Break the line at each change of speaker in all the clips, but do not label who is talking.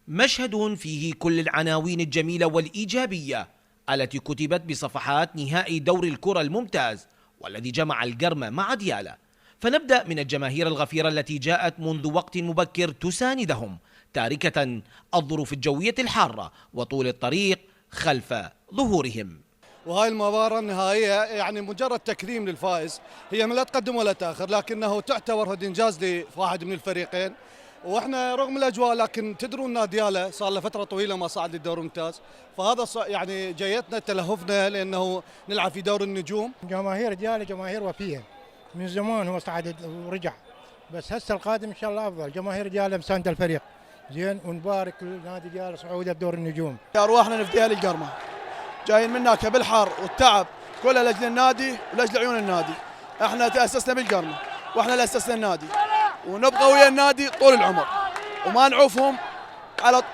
مشهد فيه كل العناوين الجميلة والإيجابية التي كتبت بصفحات نهائي دور الكرة الممتاز والذي جمع القرمة مع ديالى. فنبدأ من الجماهير الغفيرة التي جاءت منذ وقت مبكر تساندهم، تاركة الظروف الجوية الحارة وطول الطريق خلف ظهورهم.
وهاي المباراة النهائية يعني مجرد تكريم للفائز، هي لا تقدم ولا تأخر، لكنه تعتبر هذا إنجاز لواحد من الفريقين. واحنا رغم الاجواء لكن تدرون ان ديالى صار له فتره طويله ما صعد للدوري الممتاز، فهذا يعني جيتنا تلهفنا لانه نلعب في دور النجوم.
جماهير ديالى جماهير وفيه، من زمان هو صعد ورجع، بس هسه القادم ان شاء الله افضل. جماهير ديالى مساند الفريق زين، ونبارك لنادي ديالى صعوده بدور النجوم.
ارواحنا نفديها للقرمه، جايين منك بالحر والتعب كله لاجل النادي ولاجل عيون النادي. احنا تاسسنا بالقرمه واحنا اللي اسسنا النادي، ونبقى ويا النادي طول العمر وما نعوفهم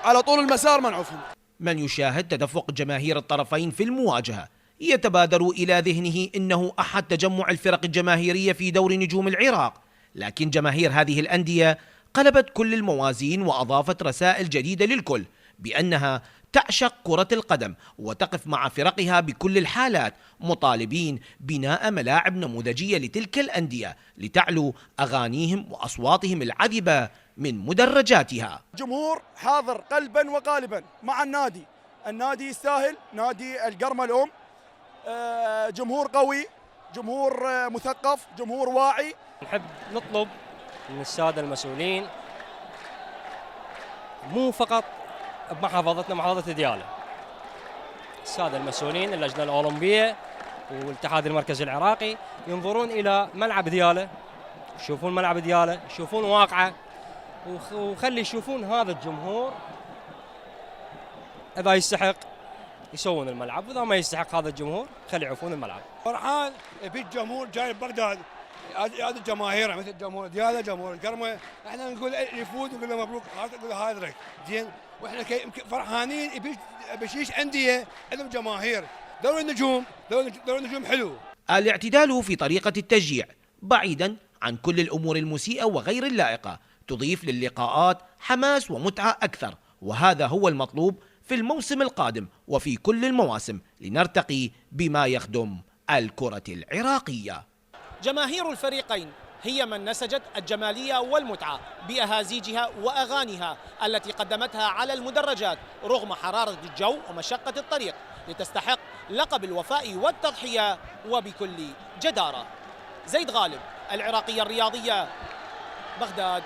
على طول المسار، ما نعوفهم.
من يشاهد تدفق جماهير الطرفين في المواجهة يتبادر إلى ذهنه إنه أحد تجمع الفرق الجماهيرية في دوري نجوم العراق، لكن جماهير هذه الأندية قلبت كل الموازين وأضافت رسائل جديدة للكل بأنها تعشق كرة القدم وتقف مع فرقها بكل الحالات، مطالبين بناء ملاعب نموذجية لتلك الأندية لتعلو أغانيهم وأصواتهم العذبة من مدرجاتها.
جمهور حاضر قلبا وقالبا مع النادي، النادي يستاهل، نادي القرمة الأم، جمهور قوي، جمهور مثقف، جمهور واعي.
نحب نطلب من السادة المسؤولين مو فقط بمحافظتنا محافظة ديالى، السادة المسؤولين اللجنة الأولمبية والاتحاد المركزي العراقي ينظرون إلى ملعب ديالى، يشوفون ملعب ديالى، يشوفون واقعه، وخلي يشوفون هذا الجمهور إذا يستحق يسوون الملعب، وإذا ما يستحق هذا الجمهور خلي يعوفون الملعب.
فرحان في الجمهور جاي بغداد، هذه الجماهير مثل جمهور ديالى جمهور القرمه، احنا نقول يفوز نقول له مبروك، نقول له هذا زين، واحنا فرحانين بشيش انديه عندهم جماهير. دوري النجوم دوري النجوم حلو.
الاعتدال في طريقة التشجيع بعيدا عن كل الأمور المسيئة وغير اللائقة تضيف للقاءات حماس ومتعة أكثر، وهذا هو المطلوب في الموسم القادم وفي كل المواسم لنرتقي بما يخدم الكرة العراقية.
جماهير الفريقين هي من نسجت الجمالية والمتعة بأهازيجها وأغانيها التي قدمتها على المدرجات رغم حرارة الجو ومشقة الطريق لتستحق لقب الوفاء والتضحية وبكل جدارة. زيد غالب، العراقية الرياضية، بغداد.